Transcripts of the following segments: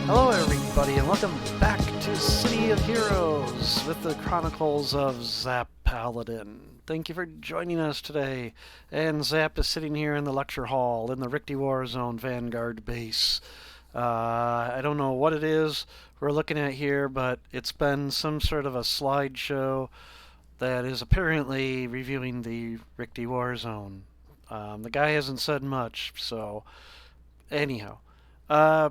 Hello, everybody, and welcome back to City of Heroes with the Chronicles of Zapp Paladin. Thank you for joining us today. And Zapp is sitting here in the lecture hall in the Richte War Zone Vanguard base. I don't know what it is we're looking at here, but it's been some sort of a slideshow that is apparently reviewing the Richte War Zone. The guy hasn't said much, so anyhow. Uh,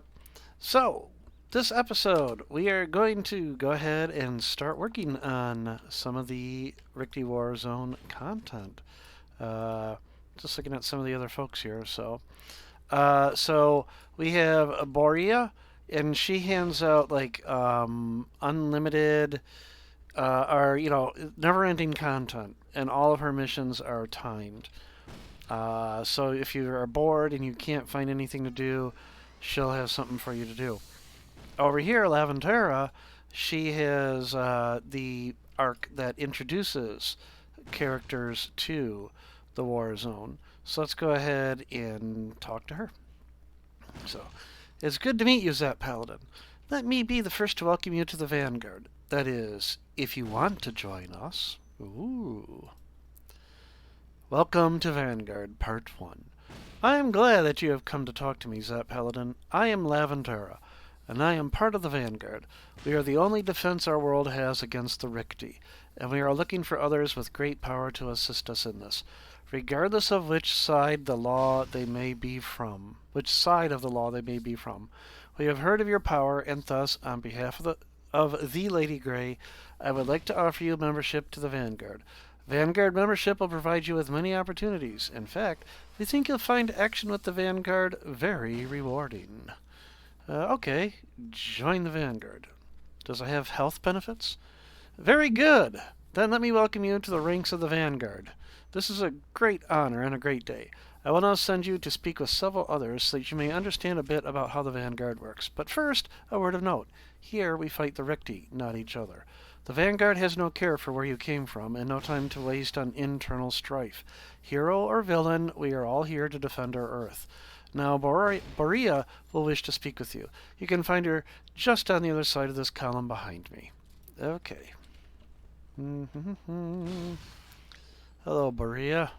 so, this episode, we are going to go ahead and start working on some of the Richte War Zone content. Just looking at some of the other folks here. So we have Borea, and she hands out like unlimited, never-ending content, and all of her missions are timed. So if you are bored and you can't find anything to do, she'll have something for you to do. Over here, Laventera, she has the arc that introduces characters to the war zone. So let's go ahead and talk to her. So, it's good to meet you, Zapp Paladin. Let me be the first to welcome you to the Vanguard. That is, if you want to join us. Ooh. Welcome to Vanguard, Part 1. I am glad that you have come to talk to me, Zapp Paladin. I am Laventera, and I am part of the Vanguard. We are the only defense our world has against the Richte, and we are looking for others with great power to assist us in this, regardless of which side of the law they may be from. We have heard of your power, and thus, on behalf of the Lady Grey, I would like to offer you membership to the Vanguard. Vanguard membership will provide you with many opportunities. In fact, we think you'll find action with the Vanguard very rewarding. Okay, join the Vanguard. Does it have health benefits? Very good. Then let me welcome you to the ranks of the Vanguard. This is a great honor and a great day. I will now send you to speak with several others so that you may understand a bit about how the Vanguard works. But first, a word of note. Here we fight the Richte, not each other. The Vanguard has no care for where you came from and no time to waste on internal strife. Hero or villain, we are all here to defend our Earth. Now, Borea will wish to speak with you. You can find her just on the other side of this column behind me. Okay. Hello, Borea.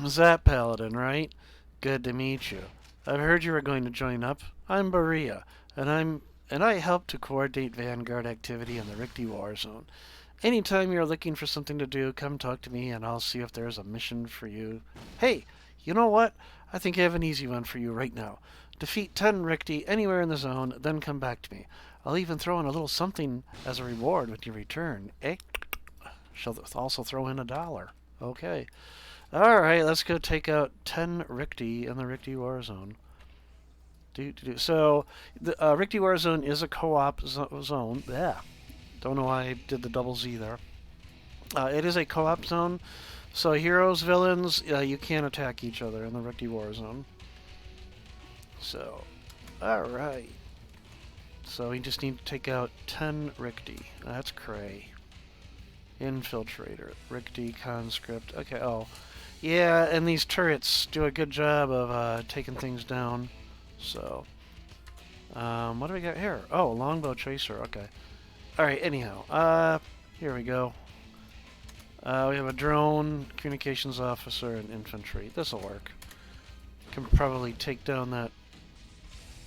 Zapp Paladin, right? Good to meet you. I've heard you were going to join up. I'm Borea, and I help to coordinate Vanguard activity in the Richte War Zone. Anytime you're looking for something to do, come talk to me and I'll see if there's a mission for you. Hey, you know what? I think I have an easy one for you right now. Defeat 10 Richte anywhere in the zone, then come back to me. I'll even throw in a little something as a reward when you return. She'll also throw in $1. Okay. Alright, let's go take out 10 Richte in the Richte War Zone. So, the Richte War Zone is a co-op zone. Yeah. Don't know why I did the double Z there. It is a co-op zone. So, heroes, villains, you can't attack each other in the Richte War Zone. So, alright. So, we just need to take out 10 Richte. That's cray. Infiltrator. Richte, conscript. Okay, oh. Yeah, and these turrets do a good job of taking things down. So, what do we got here? Oh, longbow tracer, okay. Alright, anyhow, here we go. We have a drone, communications officer, and infantry. This'll work. Can probably take down that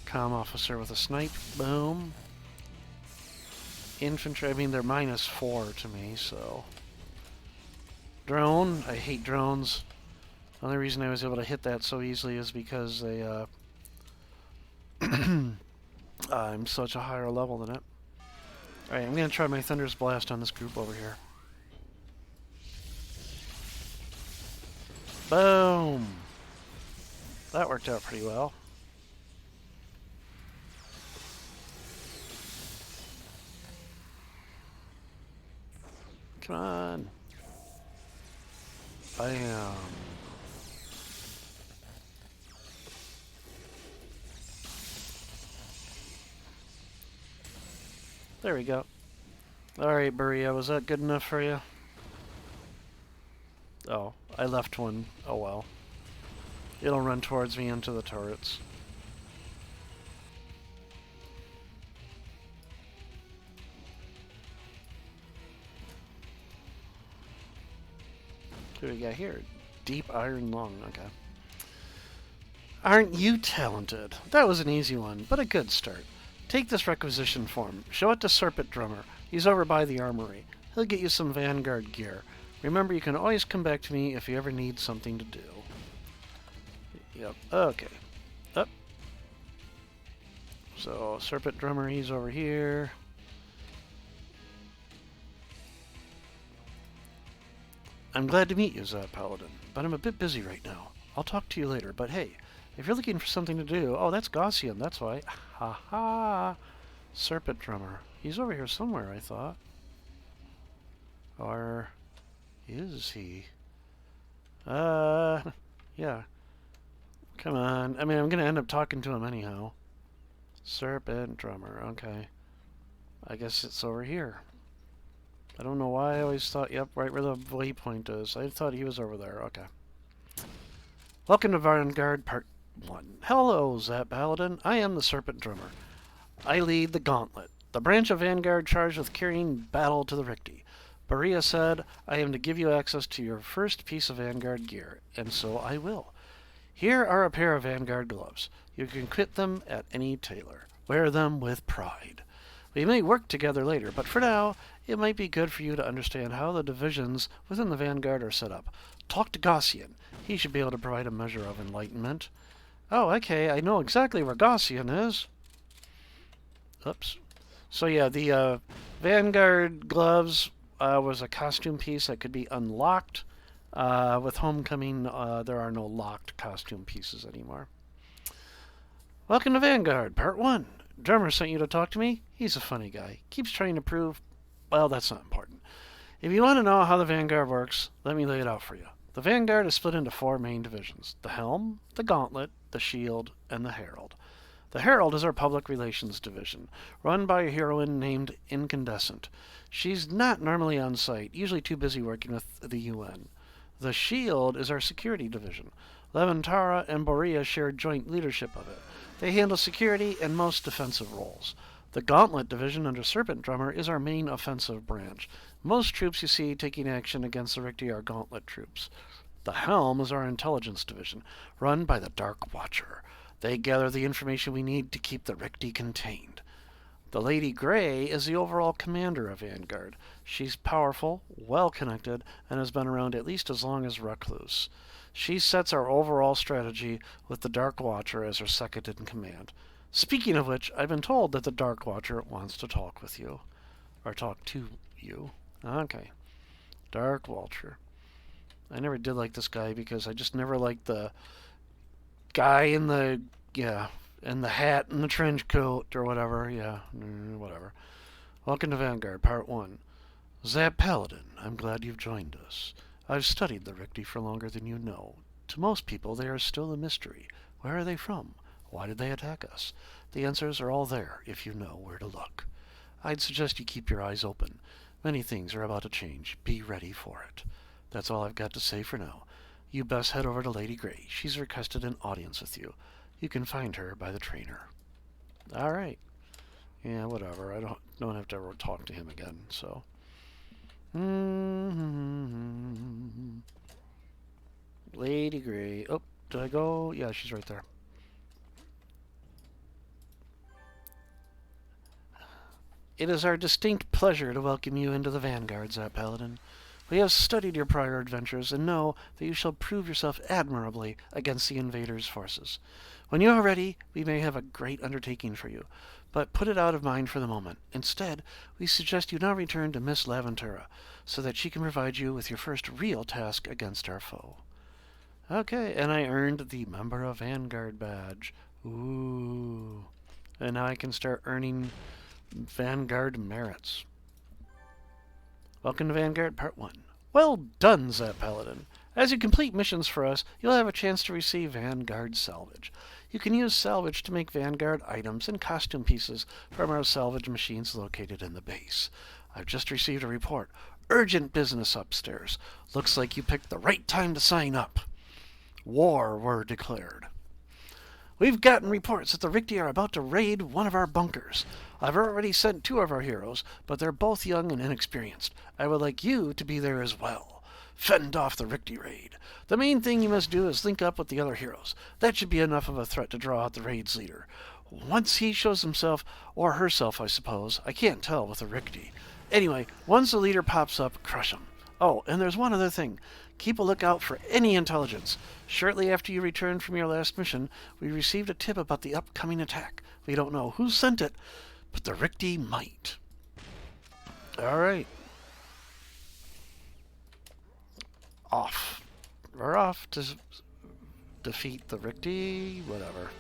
comm officer with a snipe. Boom. Infantry, I mean, they're -4 to me, so. Drone, I hate drones. The only reason I was able to hit that so easily is because they, I'm such a higher level than it. Alright, I'm going to try my Thunder's Blast on this group over here. Boom! That worked out pretty well. Come on! Bam! There we go. Alright, Borea, was that good enough for you? Oh, I left one. Oh well. It'll run towards me into the turrets. What do we got here? Deep iron lung. Okay. Aren't you talented? That was an easy one, but a good start. Take this requisition form. Show it to Serpent Drummer. He's over by the armory. He'll get you some Vanguard gear. Remember, you can always come back to me if you ever need something to do. Yep. Okay. Up. So, Serpent Drummer, he's over here. I'm glad to meet you, Zapp Paladin, but I'm a bit busy right now. I'll talk to you later, but hey, if you're looking for something to do... Oh, that's Gaussian, that's why. Ha ha! Serpent Drummer. He's over here somewhere, I thought. Or... is he? Yeah. Come on. I mean, I'm going to end up talking to him anyhow. Serpent Drummer, okay. I guess it's over here. I don't know why I always thought, yep, right where the waypoint is. I thought he was over there, okay. Welcome to Vanguard Part 1. Hello, Zapp Paladin. I am the Serpent Drummer. I lead the Gauntlet, the branch of Vanguard charged with carrying battle to the Ricti. Berea said, I am to give you access to your first piece of Vanguard gear, and so I will. Here are a pair of Vanguard gloves. You can quit them at any tailor. Wear them with pride. We may work together later, but for now, it might be good for you to understand how the divisions within the Vanguard are set up. Talk to Gaussian. He should be able to provide a measure of enlightenment. Oh, okay, I know exactly where Gaussian is. Oops. So yeah, the Vanguard gloves was a costume piece that could be unlocked. With Homecoming, there are no locked costume pieces anymore. Welcome to Vanguard, Part 1. Drummer sent you to talk to me? He's a funny guy. Keeps trying to prove... Well, that's not important. If you want to know how the Vanguard works, let me lay it out for you. The Vanguard is split into 4 main divisions. The Helm, the Gauntlet, the Shield, and the Herald. The Herald is our public relations division, run by a heroine named Incandescent. She's not normally on site, usually too busy working with the UN. The Shield is our security division. Levantara and Borea share joint leadership of it. They handle security and most defensive roles. The Gauntlet division under Serpent Drummer is our main offensive branch. Most troops you see taking action against the Ricti are Gauntlet troops. The Helm is our intelligence division, run by the Dark Watcher. They gather the information we need to keep the Ricti contained. The Lady Grey is the overall commander of Vanguard. She's powerful, well-connected, and has been around at least as long as Recluse. She sets our overall strategy with the Dark Watcher as her second in command. Speaking of which, I've been told that the Dark Watcher wants to talk with you. Or talk to you. Okay. Dark Watcher. I never did like this guy because I just never liked the guy in the... yeah... and the hat and the trench coat or whatever. Yeah, whatever. Welcome to Vanguard, Part 1. Zapp Paladin, I'm glad you've joined us. I've studied the Ricti for longer than you know. To most people, they are still a mystery. Where are they from? Why did they attack us? The answers are all there, if you know where to look. I'd suggest you keep your eyes open. Many things are about to change. Be ready for it. That's all I've got to say for now. You best head over to Lady Grey. She's requested an audience with you. You can find her by the trainer. All right. Yeah, whatever. I don't have to ever talk to him again, so. Lady Grey. Oh, did I go? Yeah, she's right there. It is our distinct pleasure to welcome you into the Vanguard, Zapp Paladin. We have studied your prior adventures and know that you shall prove yourself admirably against the invaders' forces. When you are ready, we may have a great undertaking for you, but put it out of mind for the moment. Instead, we suggest you now return to Miss Levantara, so that she can provide you with your first real task against our foe. Okay, and I earned the Member of Vanguard badge. Ooh. And now I can start earning Vanguard merits. Welcome to Vanguard Part 1. Well done, Zapp Paladin. As you complete missions for us, you'll have a chance to receive Vanguard salvage. You can use salvage to make Vanguard items and costume pieces from our salvage machines located in the base. I've just received a report. Urgent business upstairs. Looks like you picked the right time to sign up. War were declared. We've gotten reports that the Ricti are about to raid one of our bunkers. I've already sent 2 of our heroes, but they're both young and inexperienced. I would like you to be there as well. fend off the Rikti raid. The main thing you must do is link up with the other heroes. That should be enough of a threat to draw out the raid's leader. Once he shows himself, or herself, I suppose, I can't tell with the Rikti. Anyway, once the leader pops up, crush him. Oh, and there's one other thing. Keep a lookout for any intelligence. Shortly after you returned from your last mission, we received a tip about the upcoming attack. We don't know who sent it, but the Rikti might. Alright. Off. We're off to defeat the Rikti, whatever.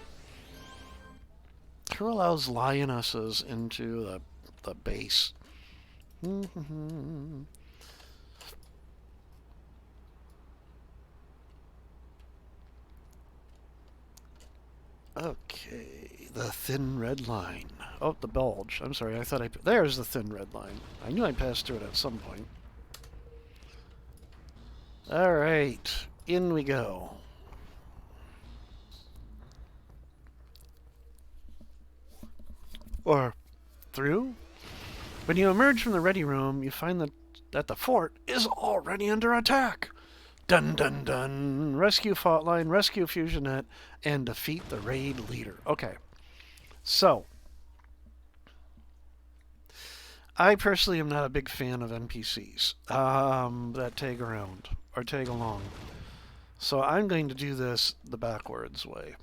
Who allows lionesses into the base? Okay, the thin red line. Oh, the bulge. I'm sorry, I thought there's the thin red line. I knew I passed through it at some point. Alright, in we go. Or through? When you emerge from the ready room, you find that the fort is already under attack. Dun dun dun. Rescue fault line, rescue fusionette, and defeat the raid leader. Okay. So, I personally am not a big fan of NPCs that tag around or tag along. So I'm going to do this the backwards way.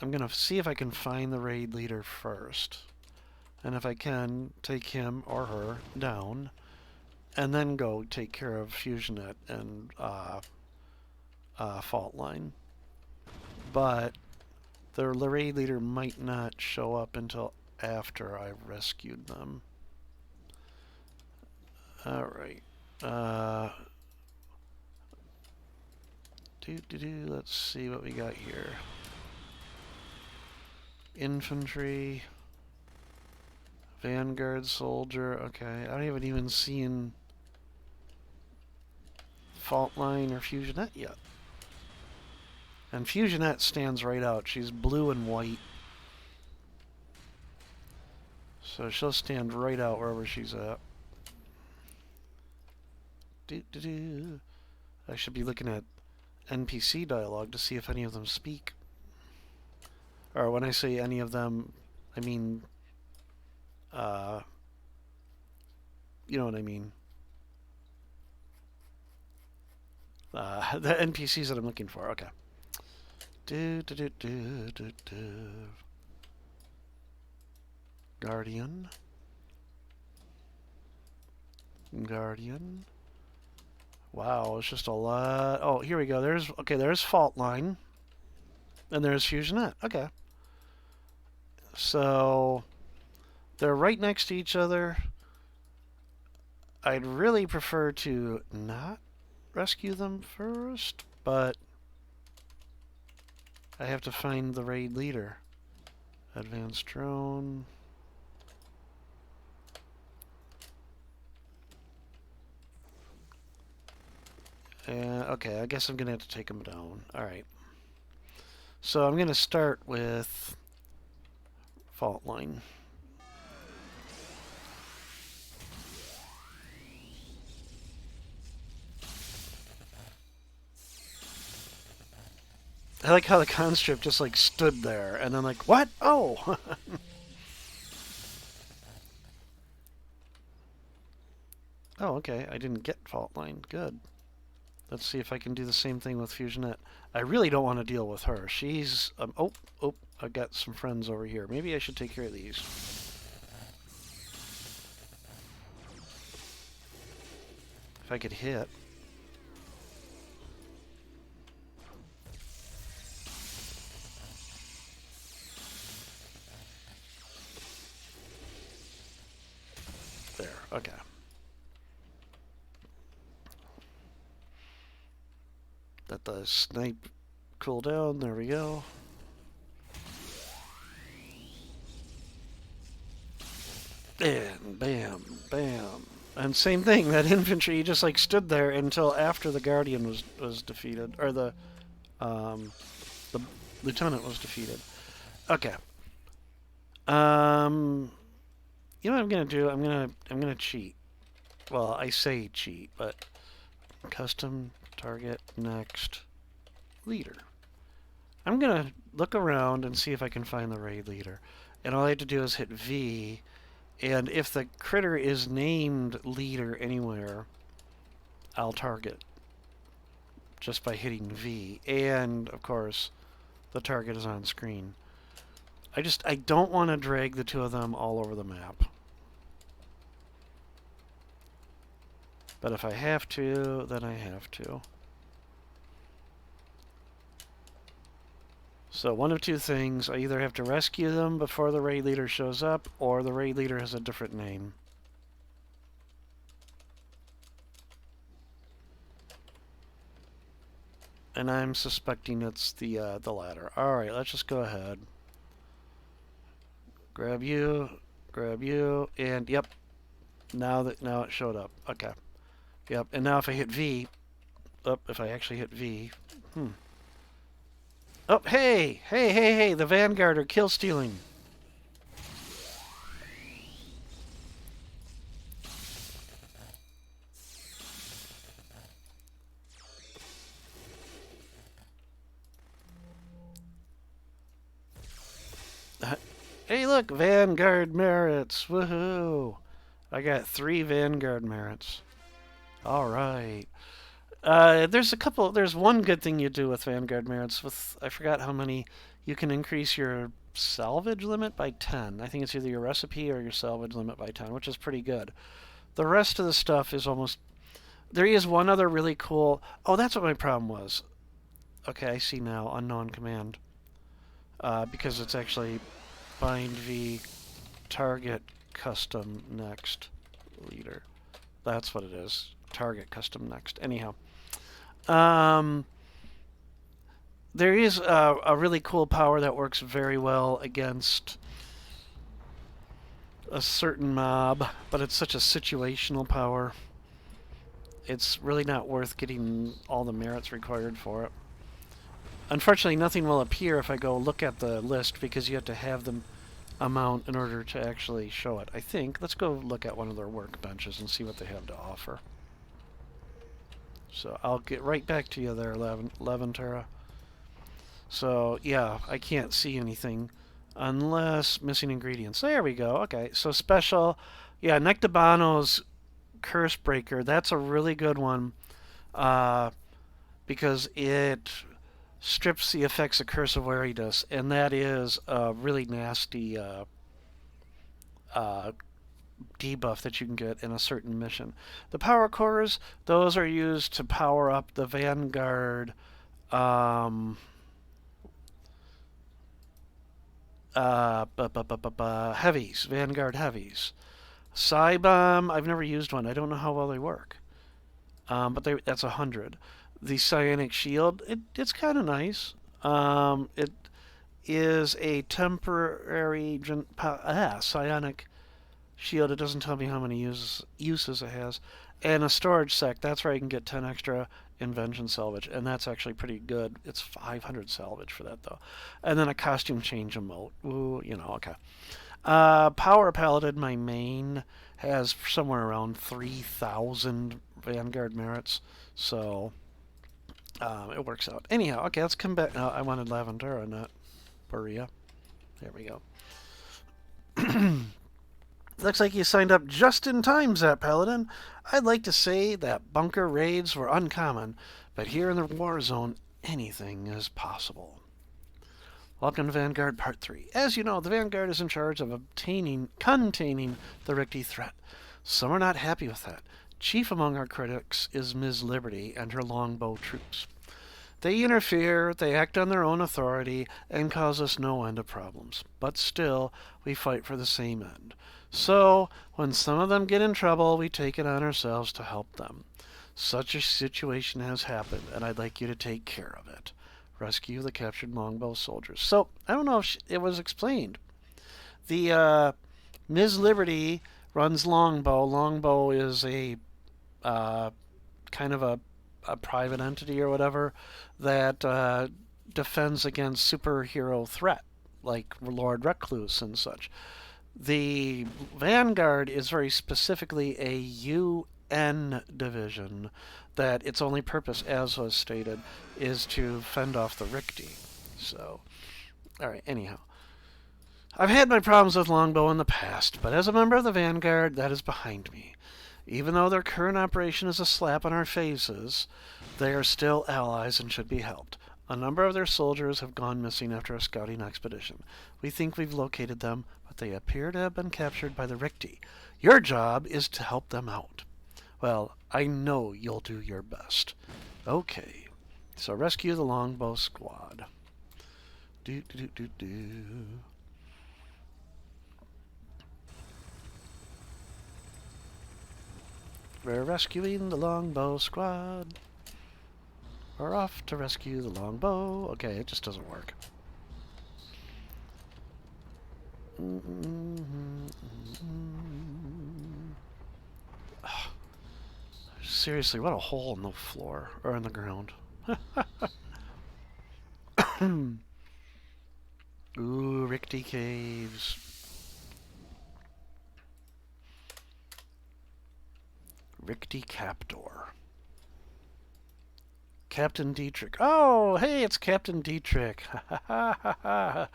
I'm going to see if I can find the raid leader first. And if I can, take him or her down. And then go take care of fusionette and fault line. But the raid leader might not show up until after I've rescued them. Alright. Let's see what we got here. Infantry. Vanguard soldier. Okay, I haven't even seen fault line or fusionette yet. And fusionette stands right out. She's blue and white. So she'll stand right out wherever she's at. I should be looking at NPC dialogue to see if any of them speak. Or when I say any of them, I mean, you know what I mean. The NPCs that I'm looking for. Okay. Guardian. Wow, it's just a lot. Oh, here we go. There's fault line. And there's fusionette. Okay. So they're right next to each other. I'd really prefer to not rescue them first, but I have to find the raid leader. Advanced drone. Okay, I guess I'm going to have to take him down. Alright. So I'm going to start with fault line. I like how the conscript just like stood there and then like, what? Oh! Oh, okay. I didn't get fault line. Good. Let's see if I can do the same thing with fusionette. I really don't want to deal with her. She's... oh, I've got some friends over here. Maybe I should take care of these. If I could hit. There, okay. Let the snipe cool down. There we go. And bam, bam. And same thing, that infantry just like stood there until after the Guardian was defeated. Or the Lieutenant was defeated. Okay. You know what I'm gonna do? I'm gonna cheat. Well, I say cheat, but custom target next leader. I'm going to look around and see if I can find the raid leader. And all I have to do is hit V, and if the critter is named leader anywhere, I'll target just by hitting V. And, of course, the target is on screen. I don't want to drag the two of them all over the map. But if I have to, then I have to. So one of two things, I either have to rescue them before the raid leader shows up, or the raid leader has a different name. And I'm suspecting it's the latter. Alright, let's just go ahead. Grab you, and yep. Now it showed up. Okay. Yep, and now if I hit V, if I actually hit V, Oh, hey, the Vanguard are kill stealing. Hey, look, Vanguard merits. Woohoo. I got 3 Vanguard merits. All right. There's one good thing you do with Vanguard merits. I forgot how many. You can increase your salvage limit by 10. I think it's either your recipe or your salvage limit by 10, which is pretty good. The rest of the stuff is almost... There is one other really cool... Oh, that's what my problem was. Okay, I see now. Unknown command. Because it's actually bind v target custom next leader. That's what it is. Target custom next. Anyhow. There is a really cool power that works very well against a certain mob, but it's such a situational power. It's really not worth getting all the merits required for it. Unfortunately, nothing will appear if I go look at the list because you have to have the amount in order to actually show it. I think. Let's go look at one of their workbenches and see what they have to offer. So I'll get right back to you there, Leventura. So, yeah, I can't see anything unless missing ingredients. There we go. Okay, so special. Yeah, Nectabano's Curse Breaker. That's a really good one because it strips the effects of Curse of Weariness, and that is a really nasty debuff that you can get in a certain mission. The power cores, those are used to power up the Vanguard heavies, Vanguard heavies. Psybomb, I've never used one. I don't know how well they work. But that's 100. The Psionic Shield, it's kind of nice. It is a temporary psionic shield. It doesn't tell me how many uses it has. And a storage sec, that's where I can get 10 extra invention salvage, and that's actually pretty good. It's 500 salvage for that, though. And then a costume change emote. Ooh, okay. Power Paladin, my main, has somewhere around 3,000 Vanguard merits, so it works out. Anyhow, okay, let's come back. I wanted Laventura, not Berea. There we go. Looks like you signed up just in time, Zapp Paladin. I'd like to say that bunker raids were uncommon, but here in the war zone, anything is possible. Welcome to Vanguard Part 3. As you know, the Vanguard is in charge of containing the Rikti threat. Some are not happy with that. Chief among our critics is Ms. Liberty and her longbow troops. They interfere, they act on their own authority, and cause us no end of problems. But still, we fight for the same end. So, when some of them get in trouble, we take it on ourselves to help them. Such a situation has happened, and I'd like you to take care of it. Rescue the captured longbow soldiers. So, I don't know if it was explained. The Ms. Liberty runs Longbow. Longbow is a kind of a private entity or whatever that defends against superhero threat, like Lord Recluse and such. The Vanguard is very specifically a UN division that its only purpose, as was stated, is to fend off the Rikti. So, alright, anyhow. I've had my problems with Longbow in the past, but as a member of the Vanguard, that is behind me. Even though their current operation is a slap on our faces, they are still allies and should be helped. A number of their soldiers have gone missing after a scouting expedition. We think we've located them, but they appear to have been captured by the Rikti. Your job is to help them out. Well, I know you'll do your best. Okay, so rescue the Longbow squad. We're rescuing the Longbow squad. We're off to rescue the Longbow. Okay, it just doesn't work. Seriously, what a hole in the floor, or in the ground. Ooh, Rikti Caves. Rikti Captor. Captain Dietrich. Oh, hey, it's Captain Dietrich. Oh,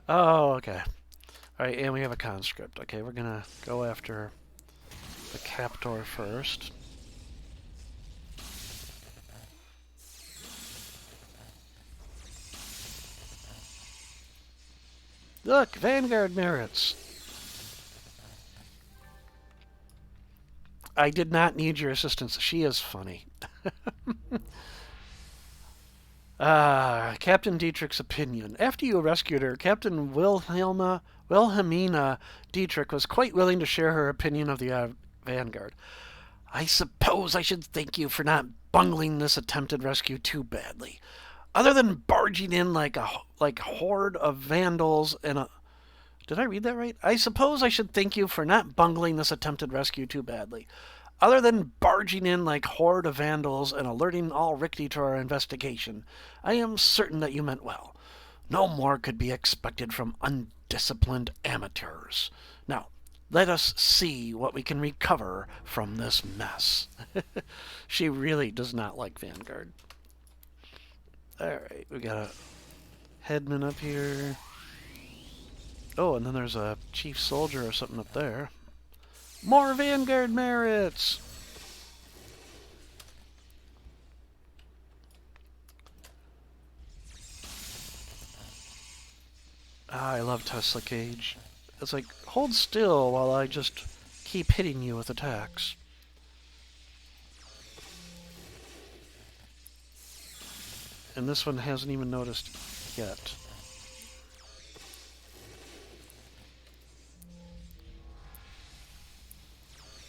okay. Alright, and we have a conscript. Okay, we're gonna go after the Captor first. Look, Vanguard merits. I did not need your assistance. She is funny. Captain Dietrich's opinion. After you rescued her, Captain Wilhelmina Dietrich was quite willing to share her opinion of the Vanguard. I suppose I should thank you for not bungling this attempted rescue too badly. Other than barging in like a horde of vandals and a... Did I read that right? I suppose I should thank you for not bungling this attempted rescue too badly. Other than barging in like horde of vandals and alerting all Rikti to our investigation, I am certain that you meant well. No more could be expected from undisciplined amateurs. Now, let us see what we can recover from this mess. She really does not like Vanguard. Alright, we got a headman up here. Oh, and then there's a chief soldier or something up there. More Vanguard merits! Ah, I love Tesla Cage. It's like, hold still while I just keep hitting you with attacks. And this one hasn't even noticed yet.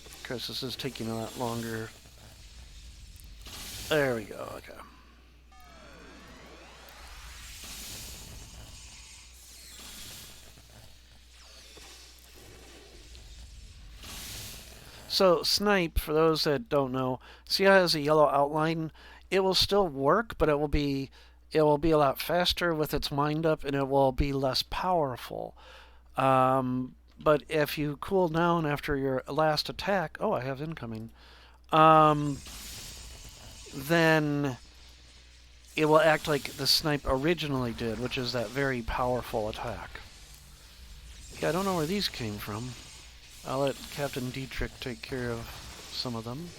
Of course, this is taking a lot longer. There we go, okay. So, Snipe, for those that don't know, see how it has a yellow outline? It will still work, but it will be a lot faster with its wind up, and it will be less powerful. But if you cool down after your last attack, oh, I have incoming, then it will act like the Snipe originally did, which is that very powerful attack. Yeah, I don't know where these came from. I'll let Captain Dietrich take care of some of them.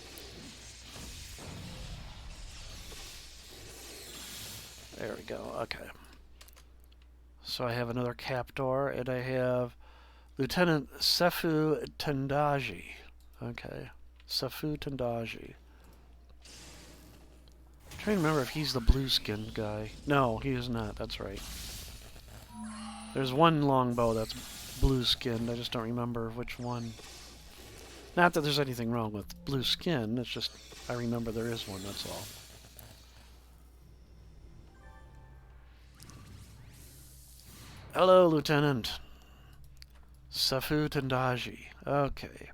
There we go, okay. So I have another Captor, and I have Lieutenant Sefu Tendaji. Okay, Sefu Tendaji. I'm trying to remember if he's the blue-skinned guy. No, he is not, that's right. There's one longbow that's blue-skinned, I just don't remember which one. Not that there's anything wrong with blue skin, it's just I remember there is one, that's all. Hello, Lieutenant. Sefu Tendaji. Okay.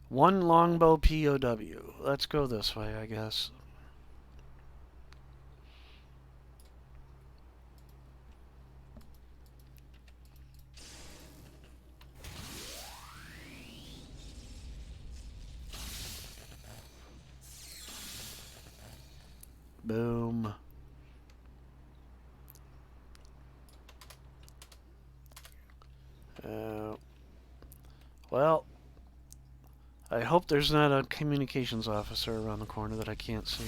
One longbow POW. Let's go this way, I guess. Boom. Well, I hope there's not a communications officer around the corner that I can't see.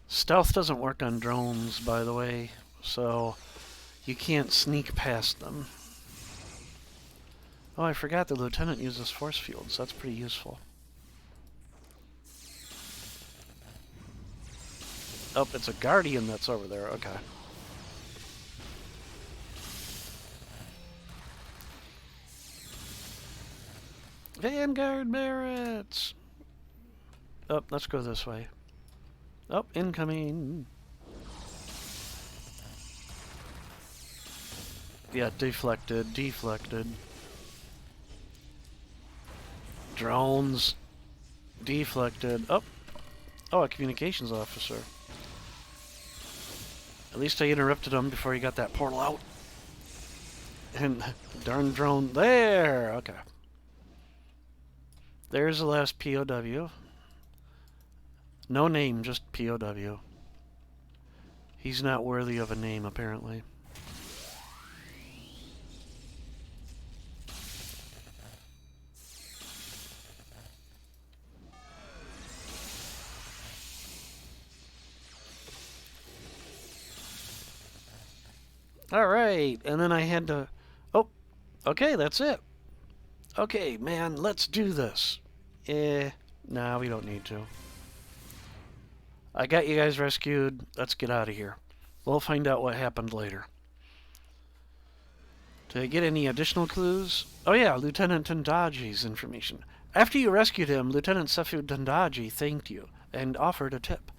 Stealth doesn't work on drones, by the way, so you can't sneak past them. Oh, I forgot the lieutenant uses force fields. That's pretty useful. Oh, it's a guardian that's over there. Okay. Vanguard Barretts! Oh, let's go this way. Oh, incoming. Yeah, deflected, deflected. Drones. Deflected. Oh, a communications officer. At least I interrupted him before he got that portal out. And darn drone. There! Okay. There's the last POW. No name, just POW. He's not worthy of a name, apparently. Alright, and then I had to... Oh, okay, that's it. Okay, man, let's do this. Nah, we don't need to. I got you guys rescued. Let's get out of here. We'll find out what happened later. Did I get any additional clues? Oh yeah, Lieutenant Tandaji's information. After you rescued him, Lieutenant Sefu Tandaji thanked you and offered a tip.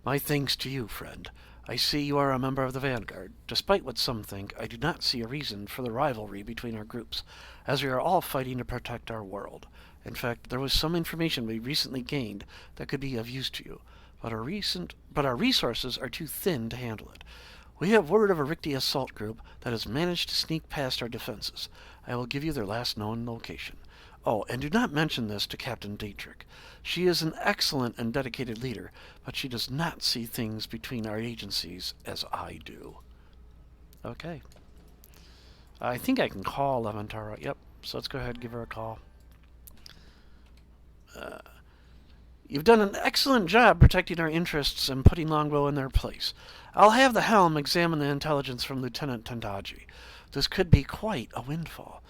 My thanks to you, friend. I see you are a member of the Vanguard. Despite what some think, I do not see a reason for the rivalry between our groups, as we are all fighting to protect our world. In fact, there was some information we recently gained that could be of use to you, but our resources are too thin to handle it. We have word of a Rikti assault group that has managed to sneak past our defenses. I will give you their last known location. Oh, and do not mention this to Captain Dietrich. She is an excellent and dedicated leader, but she does not see things between our agencies as I do. Okay. I think I can call Levantara. Yep, so let's go ahead and give her a call. You've done an excellent job protecting our interests and putting Longbow in their place. I'll have the helm examine the intelligence from Lieutenant Tandaji. This could be quite a windfall.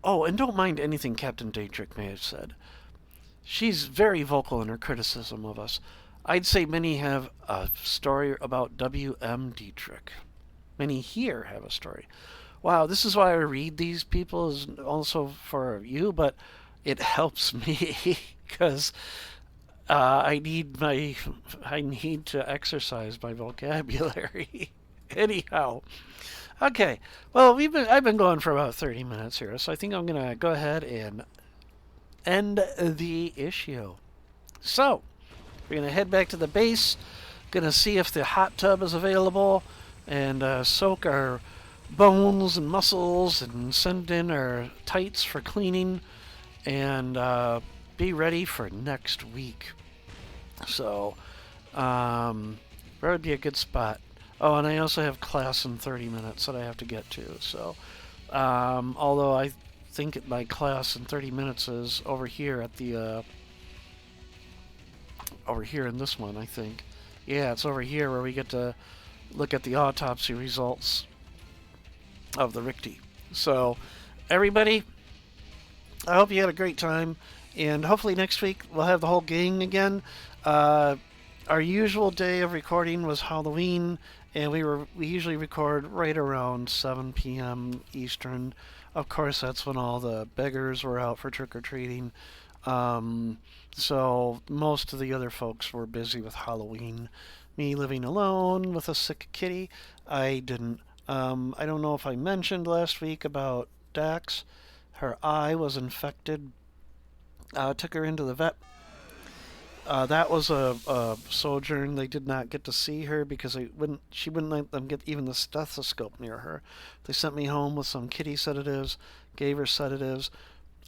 Oh, and don't mind anything Captain Dietrich may have said. She's very vocal in her criticism of us. I'd say many have a story about W.M. Dietrich. Many here have a story. Wow, this is why I read these people, is also for you, but it helps me because I need to exercise my vocabulary. Anyhow. Okay, well, I've been going for about 30 minutes here, so I think I'm going to go ahead and end the issue. So, we're going to head back to the base, going to see if the hot tub is available, and soak our bones and muscles, and send in our tights for cleaning, and be ready for next week. So, that would be a good spot. Oh, and I also have class in 30 minutes that I have to get to. So, although I think my class in 30 minutes is over here at the, over here in this one, I think. Yeah, it's over here where we get to look at the autopsy results of the Rikti. So, everybody, I hope you had a great time. And hopefully next week we'll have the whole gang again. Our usual day of recording was Halloween, and we usually record right around 7 p.m. Eastern. Of course, that's when all the beggars were out for trick-or-treating. So most of the other folks were busy with Halloween. Me living alone with a sick kitty, I didn't. I don't know if I mentioned last week about Dax. Her eye was infected. Took her into the vet. That was a sojourn. They did not get to see her because she wouldn't let them get even the stethoscope near her. They sent me home with some kitty sedatives, gave her sedatives,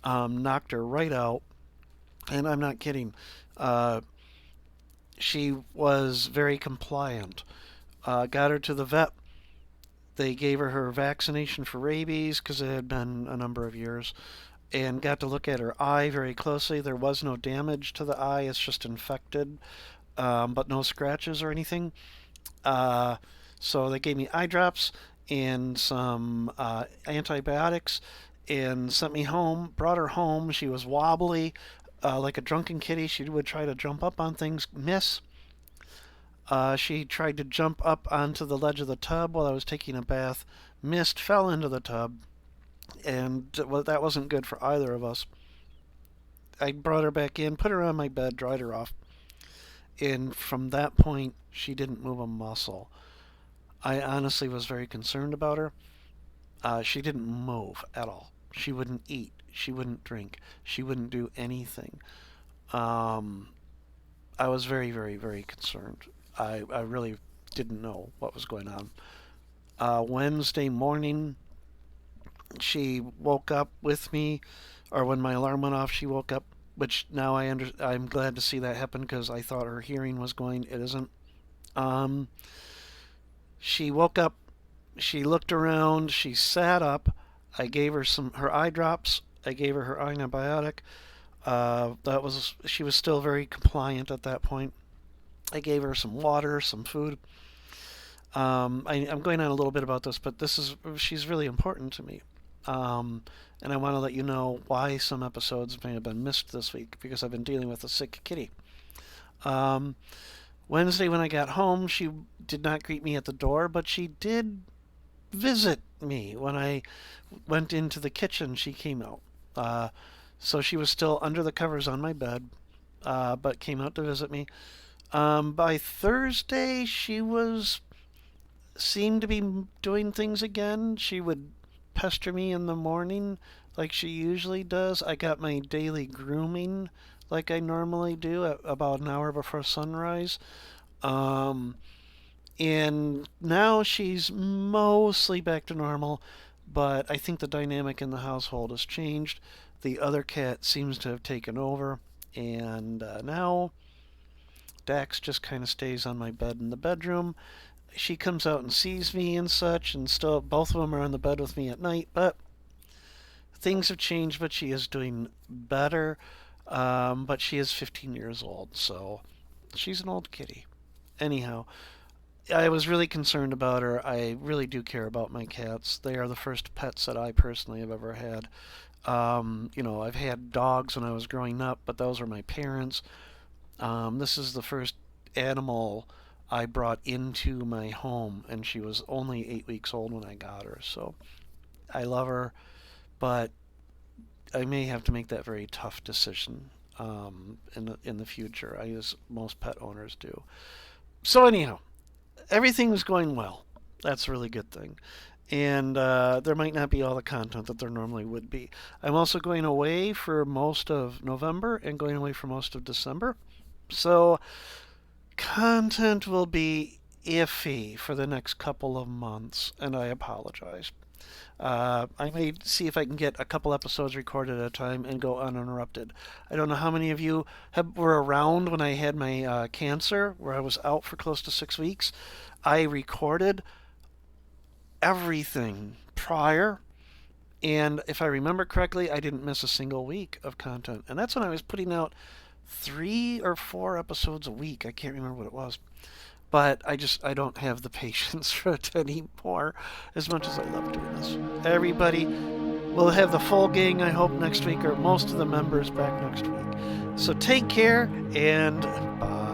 knocked her right out, and I'm not kidding. She was very compliant. Got her to the vet. They gave her vaccination for rabies because it had been a number of years, and got to look at her eye very closely. There was no damage to the eye, it's just infected, but no scratches or anything. Uh, so they gave me eye drops and some antibiotics and sent me home, brought her home. She was wobbly, like a drunken kitty. She would try to jump up on things, miss. She tried to jump up onto the ledge of the tub while I was taking a bath, missed, fell into the tub, and well, that wasn't good for either of us. I brought her back in, put her on my bed, dried her off, and from that point, she didn't move a muscle. I honestly was very concerned about her. She didn't move at all. She wouldn't eat. She wouldn't drink. She wouldn't do anything. Um, I was very, very, very concerned. I really didn't know what was going on. Wednesday morning, she woke up with me, or when my alarm went off, she woke up. Which now I'm glad to see that happen because I thought her hearing was going. It isn't. Um, she woke up. She looked around. She sat up. I gave her her eye drops. I gave her antibiotic. That was She was still very compliant at that point. I gave her some water, some food. I'm going on a little bit about this, but she's really important to me. Um, and I want to let you know why some episodes may have been missed this week because I've been dealing with a sick kitty. Um, Wednesday, when I got home, she did not greet me at the door, but she did visit me. When I went into the kitchen, she came out. Uh, so she was still under the covers on my bed, but came out to visit me. By Thursday, she was seemed to be doing things again. She would pester me in the morning like she usually does. I got my daily grooming like I normally do at about an hour before sunrise. Um, and now she's mostly back to normal, but I think the dynamic in the household has changed. The other cat seems to have taken over, and now Dax just kind of stays on my bed in the bedroom. She comes out and sees me and such, and still both of them are on the bed with me at night, but things have changed, but she is doing better. But she is 15 years old, so she's an old kitty. Anyhow, I was really concerned about her. I really do care about my cats. They are the first pets that I personally have ever had. I've had dogs when I was growing up, but those were my parents. This is the first animal I brought into my home, and she was only 8 weeks old when I got her. So I love her, but I may have to make that very tough decision in the future, as most pet owners do. So anyhow, everything is going well. That's a really good thing. And there might not be all the content that there normally would be. I'm also going away for most of November and going away for most of December. So content will be iffy for the next couple of months, and I apologize. I may see if I can get a couple episodes recorded at a time and go uninterrupted. I don't know how many of you were around when I had my cancer, where I was out for close to 6 weeks. I recorded everything prior, and if I remember correctly, I didn't miss a single week of content. And that's when I was putting out 3 or 4 episodes a week. I can't remember what it was. But I don't have the patience for it anymore, as much as I love doing this. Everybody will have the full gang, I hope, next week, or most of the members back next week. So take care, and bye.